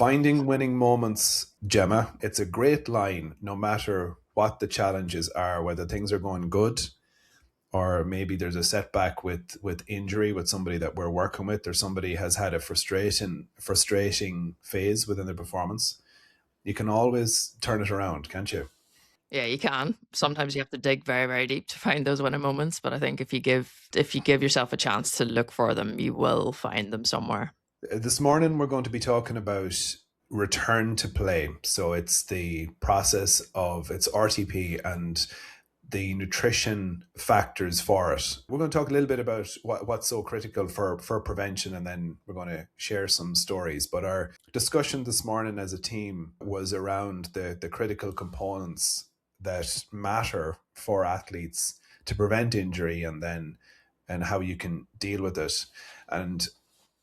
Finding winning moments, Gemma, it's a great line no matter what the challenges are, whether things are going good or maybe there's a setback with injury with somebody that we're working with, or somebody has had a frustrating phase within their performance. You can always turn it around, can't you? Yeah, you can. Sometimes you have to dig very, very deep to find those winning moments, but I think if you give yourself a chance to look for them, you will find them somewhere. This morning, we're going to be talking about return to play. So it's the process of it's RTP and the nutrition factors for it. We're going to talk a little bit about what's so critical for prevention, and then we're going to share some stories. But our discussion this morning as a team was around the critical components that matter for athletes to prevent injury, and how you can deal with it. And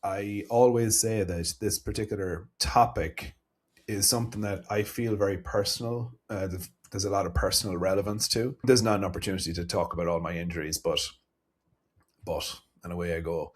I always say that this particular topic is something that I feel very personal. There's a lot of personal relevance to. There's not an opportunity to talk about all my injuries, but and away I go.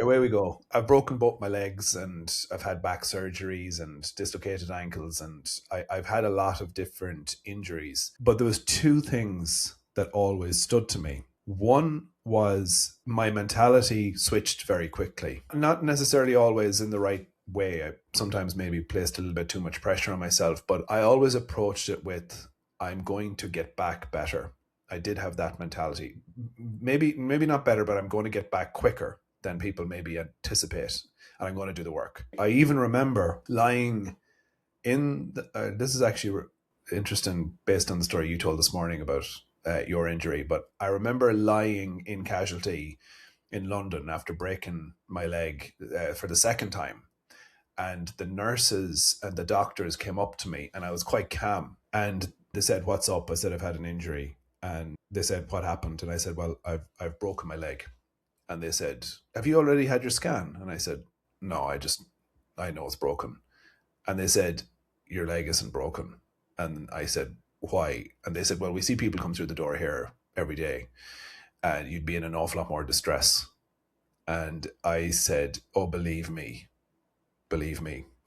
Away we go. I've broken both my legs, and I've had back surgeries and dislocated ankles, and I've had a lot of different injuries. But there was two things that always stood to me. One was my mentality switched very quickly. Not necessarily always in the right way. I sometimes maybe placed a little bit too much pressure on myself, but I always approached it with, I'm going to get back better. I did have that mentality. Maybe not better, but I'm going to get back quicker than people maybe anticipate, and I'm going to do the work. I even remember lying in this is actually interesting based on the story you told this morning about your injury, but I remember lying in casualty in London after breaking my leg for the second time, and the nurses and the doctors came up to me, and I was quite calm, and they said, "What's up?" I said, "I've had an injury." And they said, "What happened?" And I said, "Well, I've broken my leg." And they said, "Have you already had your scan?" And I said, "No, I know it's broken." And they said, "Your leg isn't broken." And I said, "Why?" And they said, "Well, we see people come through the door here every day, and you'd be in an awful lot more distress." And I said, "Oh, believe me,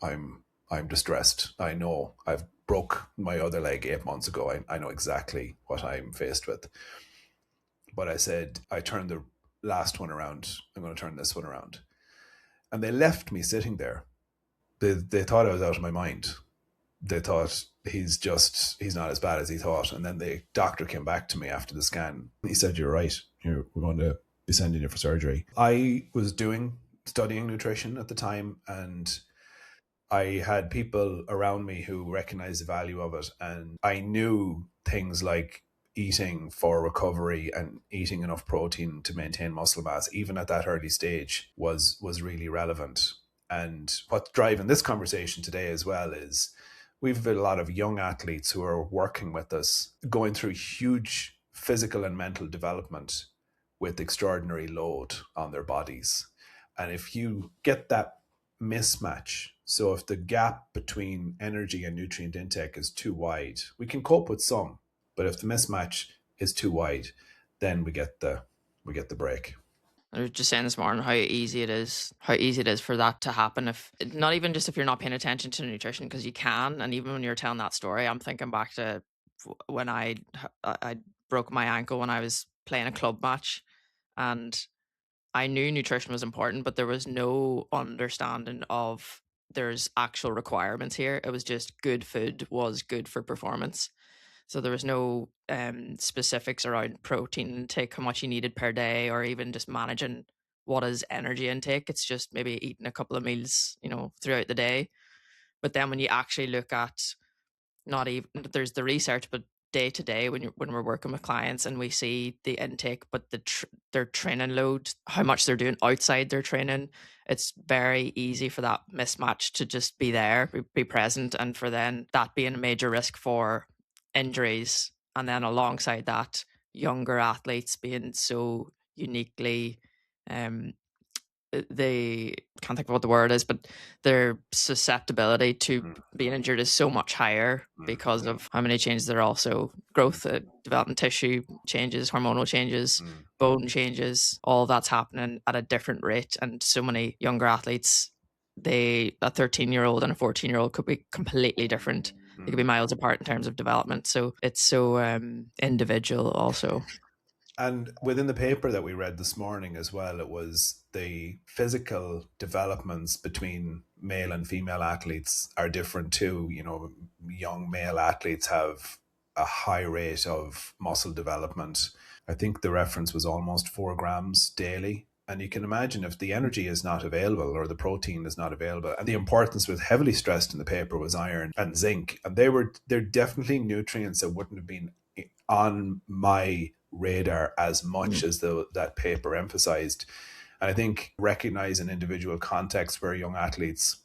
I'm distressed. I know I've broke my other leg 8 months ago. I know exactly what I'm faced with." But I said, I turned the last one around. I'm going to turn this one around. And they left me sitting there. They thought I was out of my mind. They thought he's not as bad as he thought. And then the doctor came back to me after the scan. He said, "You're right. We're going to be sending you for surgery." I was studying nutrition at the time, and I had people around me who recognized the value of it. And I knew things like eating for recovery and eating enough protein to maintain muscle mass, even at that early stage, was really relevant. And what's driving this conversation today as well is we've a lot of young athletes who are working with us, going through huge physical and mental development with extraordinary load on their bodies. And if you get that mismatch, so if the gap between energy and nutrient intake is too wide, we can cope with some, but if the mismatch is too wide, then we get the break. I was just saying this morning how easy it is for that to happen. If not even just if you're not paying attention to nutrition, because you can. And even when you're telling that story, I'm thinking back to when I broke my ankle when I was playing a club match, and I knew nutrition was important, but there was no understanding of there's actual requirements here. It was just good food was good for performance. So there was no specifics around protein intake, how much you needed per day, or even just managing what is energy intake. It's just maybe eating a couple of meals, throughout the day. But then when you actually look at not even there's the research, but day to day when we're working with clients and we see the intake, but their training load, how much they're doing outside their training, it's very easy for that mismatch to just be there, be present, and for then that being a major risk for injuries. And then alongside that, younger athletes being so uniquely um they can't think of what the word is, but their susceptibility to being injured is so much higher because of how many changes there are. Also growth, development, tissue changes, hormonal changes, bone changes, all of that's happening at a different rate. And so many younger athletes a 13-year-old and a 14-year-old could be completely different. They could be miles apart in terms of development. So it's so individual also. And within the paper that we read this morning as well, it was the physical developments between male and female athletes are different too. You know, young male athletes have a high rate of muscle development. I think the reference was almost 4 grams daily. And you can imagine if the energy is not available or the protein is not available, and the importance was heavily stressed in the paper was iron and zinc. And they're definitely nutrients that wouldn't have been on my radar as much as that paper emphasized. And I think recognize an individual context where young athletes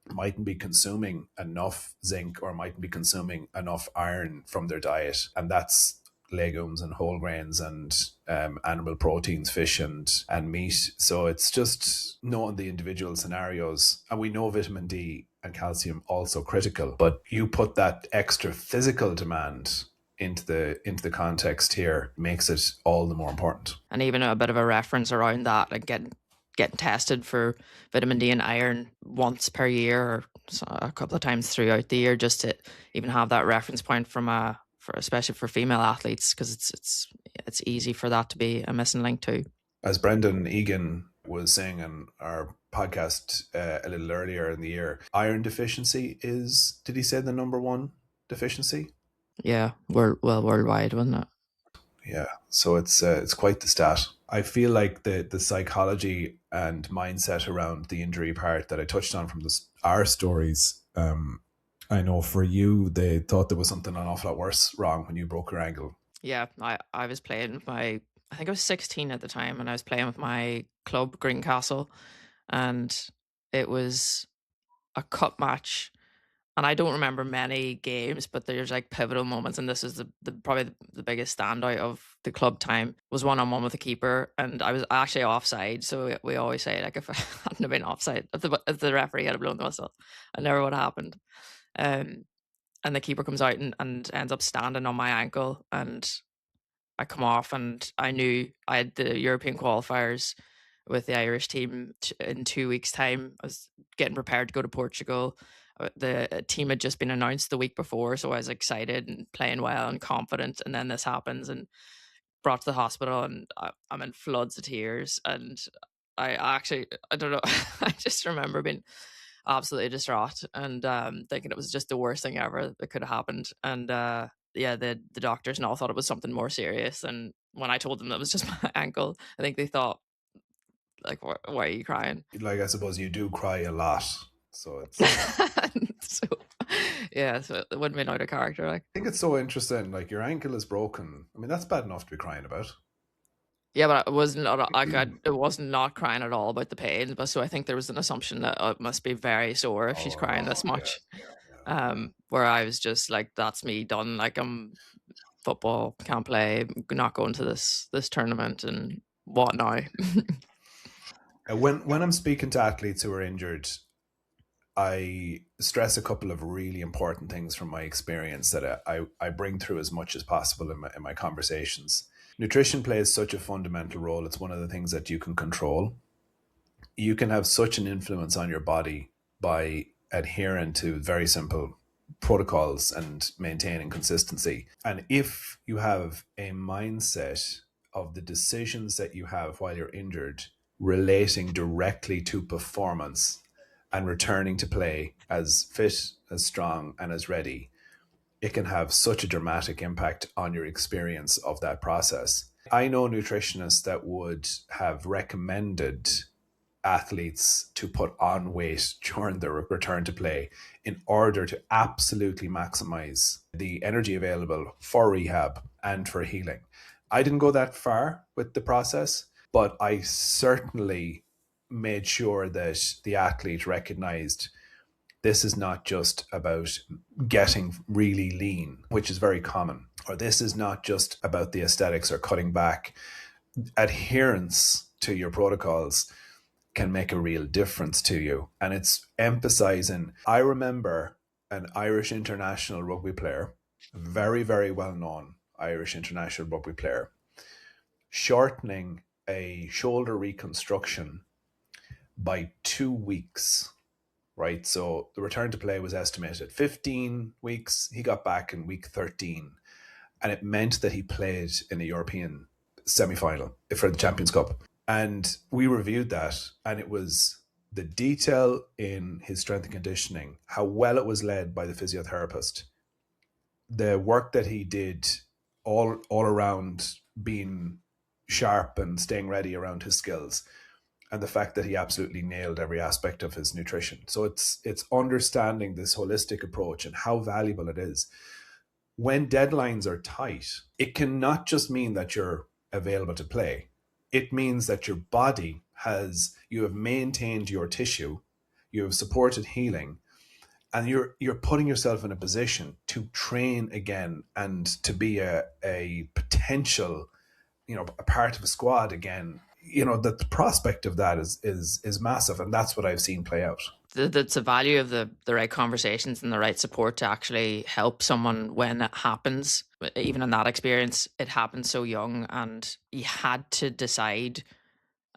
mightn't be consuming enough zinc or mightn't be consuming enough iron from their diet. And that's legumes and whole grains and animal proteins, fish and meat. So it's just knowing the individual scenarios. And we know vitamin D and calcium also critical, but you put that extra physical demand into the context here makes it all the more important. And even a bit of a reference around that, like getting tested for vitamin D and iron once per year or a couple of times throughout the year, just to even have that reference point for especially for female athletes, because it's easy for that to be a missing link too. As Brendan Egan was saying in our podcast a little earlier in the year, iron deficiency is, did he say, the number one deficiency? Yeah, worldwide, wasn't it? Yeah, so it's quite the stat. I feel like the psychology and mindset around the injury part that I touched on from our stories. I know for you, they thought there was something an awful lot worse wrong when you broke your ankle. Yeah, I was playing with I think I was 16 at the time, and I was playing with my club, Greencastle, and it was a cup match. And I don't remember many games, but there's like pivotal moments, and this is the probably the biggest standout of the club time was one-on-one with the keeper, and I was actually offside. So we always say, like, if I hadn't have been offside, if the referee had blown the whistle, I never would have happened. Um, and the keeper comes out and ends up standing on my ankle, and I come off, and I knew I had the European qualifiers with the Irish team in 2 weeks' time. I was getting prepared to go to Portugal. The team had just been announced the week before, so I was excited and playing well and confident. And then this happens, and brought to the hospital, and I'm in floods of tears. And I don't know, I just remember being absolutely distraught and thinking it was just the worst thing ever that could have happened. And yeah, the doctors and all thought it was something more serious. And when I told them that it was just my ankle, I think they thought, like, why are you crying? Like, I suppose you do cry a lot, so it's. So yeah, so it wouldn't be out of character. Like, I think it's so interesting. Like, your ankle is broken. I mean, that's bad enough to be crying about. yeah, but it wasn't not crying at all about the pain. But so I think there was an assumption that it must be very sore if she's crying this much. Where I was just like, that's me done. Like, I'm football, can't play, not going to this tournament, and what now? When I'm speaking to athletes who are injured, I stress a couple of really important things from my experience that I bring through as much as possible in my conversations. Nutrition plays such a fundamental role. It's one of the things that you can control. You can have such an influence on your body by adhering to very simple protocols and maintaining consistency. And if you have a mindset of the decisions that you have while you're injured relating directly to performance and returning to play as fit, as strong, and as ready, it can have such a dramatic impact on your experience of that process. I know nutritionists that would have recommended athletes to put on weight during their return to play in order to absolutely maximize the energy available for rehab and for healing. I didn't go that far with the process, but I certainly made sure that the athlete recognized this is not just about getting really lean, which is very common, or this is not just about the aesthetics or cutting back. Adherence to your protocols can make a real difference to you. And it's emphasizing. I remember an Irish international rugby player, very, very well known Irish international rugby player, shortening a shoulder reconstruction by 2 weeks right? So the return to play was estimated at 15 weeks. He got back in week 13, and it meant that he played in a European semi-final for the Champions Cup. And we reviewed that, and it was the detail in his strength and conditioning, how well it was led by the physiotherapist, the work that he did all around being sharp and staying ready around his skills, and the fact that he absolutely nailed every aspect of his nutrition. So it's understanding this holistic approach and how valuable it is. When deadlines are tight, it can not just mean that you're available to play. It means that your body has, you have maintained your tissue, you have supported healing, and you're putting yourself in a position to train again and to be a potential, a part of a squad again. The prospect of that is massive, and that's what I've seen play out. That's the value of the right conversations and the right support to actually help someone when it happens. Even in that experience, it happened so young, and you had to decide.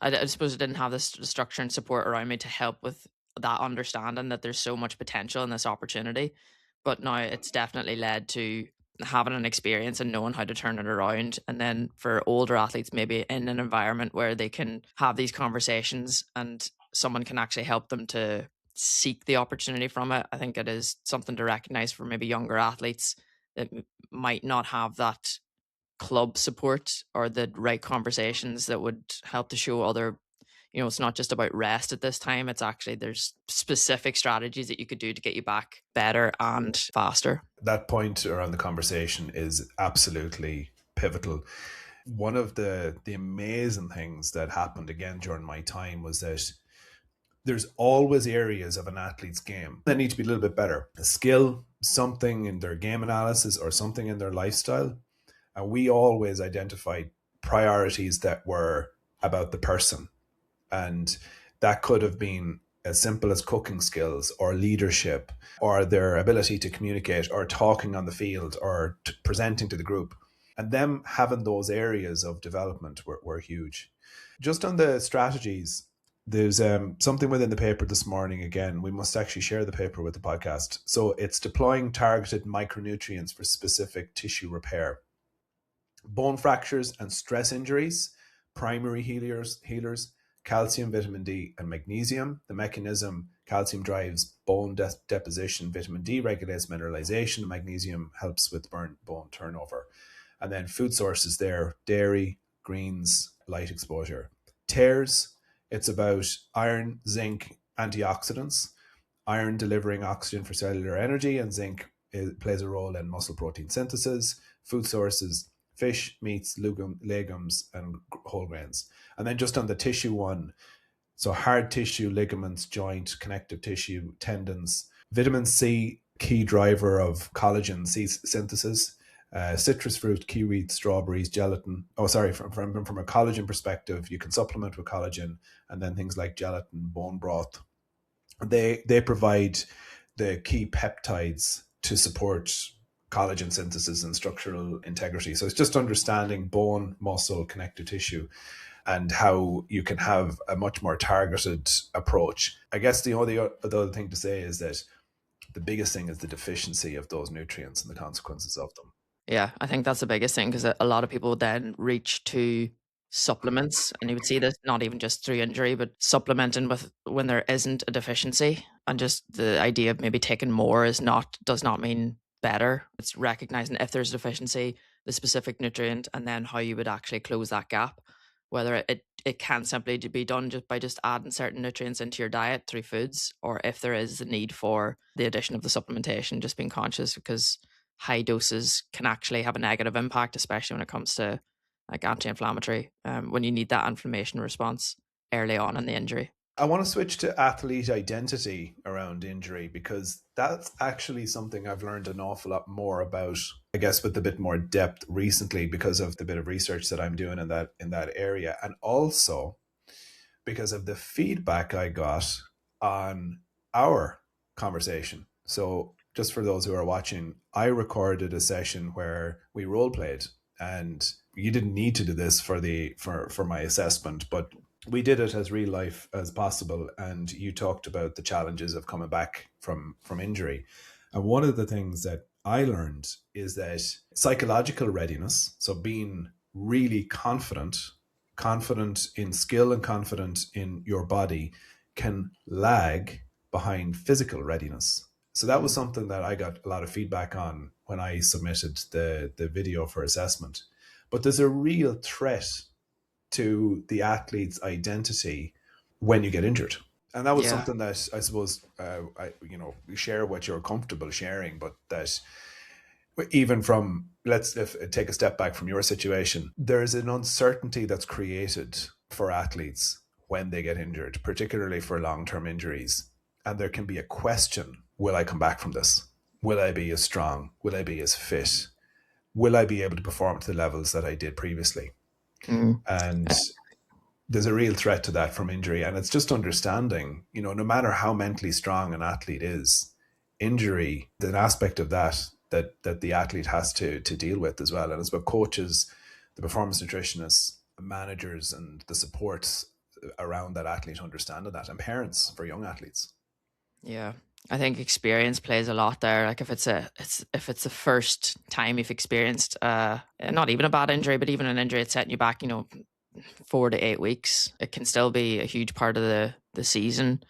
I suppose I didn't have this structure and support around me to help with that understanding that there's so much potential in this opportunity. But now it's definitely led to having an experience and knowing how to turn it around. And then for older athletes, maybe in an environment where they can have these conversations and someone can actually help them to seek the opportunity from it. I think it is something to recognize for maybe younger athletes that might not have that club support or the right conversations that would help to show other, it's not just about rest at this time. It's actually, there's specific strategies that you could do to get you back better and faster. That point around the conversation is absolutely pivotal. One of the amazing things that happened again during my time was that there's always areas of an athlete's game that need to be a little bit better. A skill, something in their game analysis, or something in their lifestyle. And we always identified priorities that were about the person. And that could have been as simple as cooking skills or leadership or their ability to communicate or talking on the field or presenting to the group. And them having those areas of development were huge. Just on the strategies, there's something within the paper this morning. Again, we must actually share the paper with the podcast. So it's deploying targeted micronutrients for specific tissue repair. Bone fractures and stress injuries, primary healers, calcium, vitamin D, and magnesium. The mechanism: calcium drives bone deposition, vitamin D regulates mineralization, and magnesium helps with bone turnover. And then food sources there: dairy, greens, light exposure. Tears, it's about iron, zinc, antioxidants. Iron delivering oxygen for cellular energy, and zinc plays a role in muscle protein synthesis. Food sources: fish, meats, legumes, and whole grains. And then just on the tissue one, so hard tissue, ligaments, joint, connective tissue, tendons. Vitamin C, key driver of collagen synthesis. Citrus fruit, kiwi, strawberries, gelatin. Oh, sorry, from a collagen perspective, you can supplement with collagen, and then things like gelatin, bone broth. They provide the key peptides to support collagen synthesis and structural integrity. So it's just understanding bone, muscle, connective tissue, and how you can have a much more targeted approach. I guess the other thing to say is that the biggest thing is the deficiency of those nutrients and the consequences of them. Yeah, I think that's the biggest thing because a lot of people then reach to supplements, and you would see this not even just through injury, but supplementing with when there isn't a deficiency, and just the idea of maybe taking more does not mean better. It's recognizing if there's a deficiency, the specific nutrient, and then how you would actually close that gap. Whether it can simply be done just by just adding certain nutrients into your diet through foods, or if there is a need for the addition of the supplementation, just being conscious because high doses can actually have a negative impact, especially when it comes to like anti-inflammatory, when you need that inflammation response early on in the injury. I want to switch to athlete identity around injury, because that's actually something I've learned an awful lot more about, I guess, with a bit more depth recently because of the bit of research that I'm doing in that area, and also because of the feedback I got on our conversation. So just for those who are watching, I recorded a session where we role played, and you didn't need to do this for my assessment, but we did it as real life as possible, and you talked about the challenges of coming back from injury. And one of the things that I learned is that psychological readiness, so being really confident in skill and confident in your body, can lag behind physical readiness. So that was Mm. something that I got a lot of feedback on when I submitted the video for assessment. But there's a real threat to the athlete's identity when you get injured. And that was Yeah. something that I suppose share what you're comfortable sharing, but that even from let's take a step back from your situation, there's an uncertainty that's created for athletes when they get injured, particularly for long-term injuries, and there can be a question: will I come back from this? Will I be as strong? Will I be as fit? Will I be able to perform to the levels that I did previously? Mm. And there's a real threat to that from injury. And it's just understanding, no matter how mentally strong an athlete is, injury is an aspect of that the athlete has to deal with as well. And it's about coaches, the performance nutritionists, managers, and the supports around that athlete understanding that, and parents for young athletes. Yeah. I think experience plays a lot there. Like if it's the first time you've experienced not even a bad injury, but even an injury that's setting you back, 4 to 8 weeks, it can still be a huge part of the season.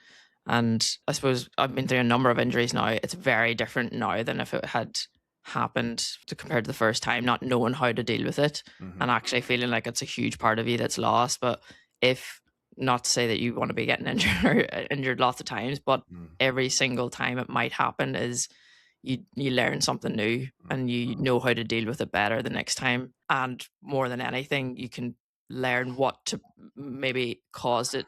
And I suppose I've been through a number of injuries now. It's very different now than if it had happened to compared to the first time, not knowing how to deal with it Mm-hmm. and actually feeling like it's a huge part of you that's lost. But if not to say that you want to be getting injured or injured lots of times, but every single time it might happen is you learn something new and you know how to deal with it better the next time. And more than anything, you can learn what to maybe caused it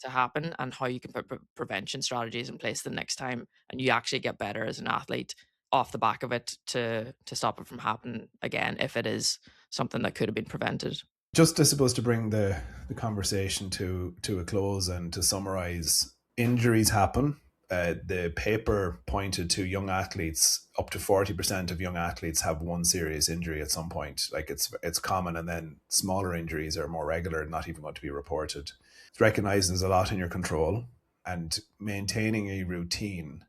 to happen and how you can put prevention strategies in place the next time, and you actually get better as an athlete off the back of it to stop it from happening again if it is something that could have been prevented. Just I suppose to bring the conversation to a close and to summarize, injuries happen. The paper pointed to young athletes, up to 40% of young athletes have one serious injury at some point. Like it's common, and then smaller injuries are more regular and not even going to be reported. It's recognizing there's a lot in your control, and maintaining a routine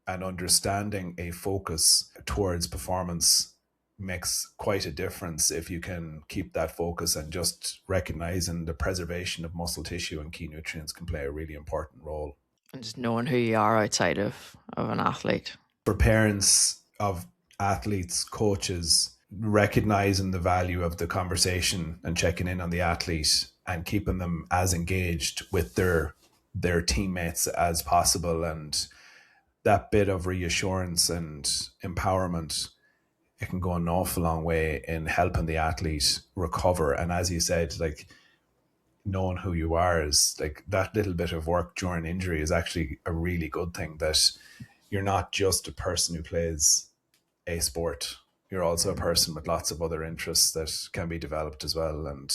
and understanding a focus towards performance makes quite a difference if you can keep that focus, and just recognizing the preservation of muscle tissue and key nutrients can play a really important role. And just knowing who you are outside of an athlete. For parents of athletes, coaches, recognizing the value of the conversation and checking in on the athlete and keeping them as engaged with their teammates as possible, and that bit of reassurance and empowerment, it can go an awful long way in helping the athlete recover. And as you said, like, knowing who you are is like that little bit of work during injury is actually a really good thing, that you're not just a person who plays a sport. You're also a person with lots of other interests that can be developed as well and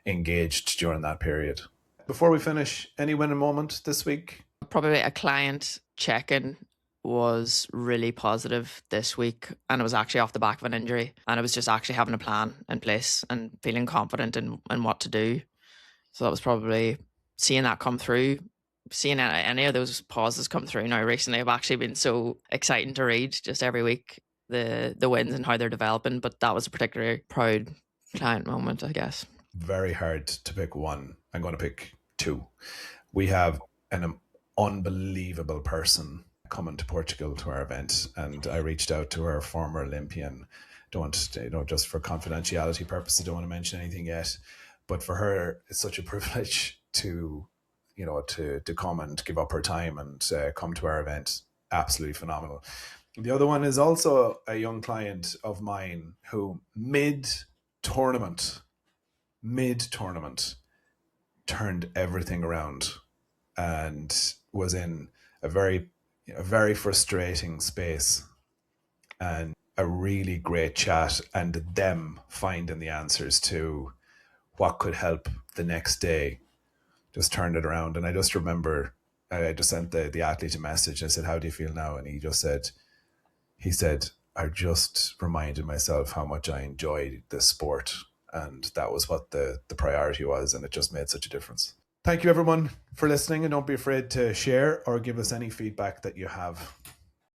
engaged during that period. Before we finish, any winning moment this week? Probably a client check-in was really positive this week, and it was actually off the back of an injury, and it was just actually having a plan in place and feeling confident in what to do. So that was probably seeing that come through, seeing any of those pauses come through now recently. I've actually been so exciting to read just every week the wins and how they're developing. But that was a particularly proud client moment, I guess. Very hard to pick one. I'm going to pick two. We have an unbelievable person coming to Portugal to our event, and I reached out to her, former Olympian. Don't just for confidentiality purposes, don't want to mention anything yet, but for her, it's such a privilege to to come and give up her time and come to our event. Absolutely phenomenal. The other one is also a young client of mine who tournament mid tournament turned everything around and was in a very frustrating space, and a really great chat, and them finding the answers to what could help the next day just turned it around. And I just remember I just sent the athlete a message. I said, how do you feel now? And he said, I just reminded myself how much I enjoyed this sport, and that was what the priority was, and it just made such a difference. Thank you, everyone, for listening, and don't be afraid to share or give us any feedback that you have.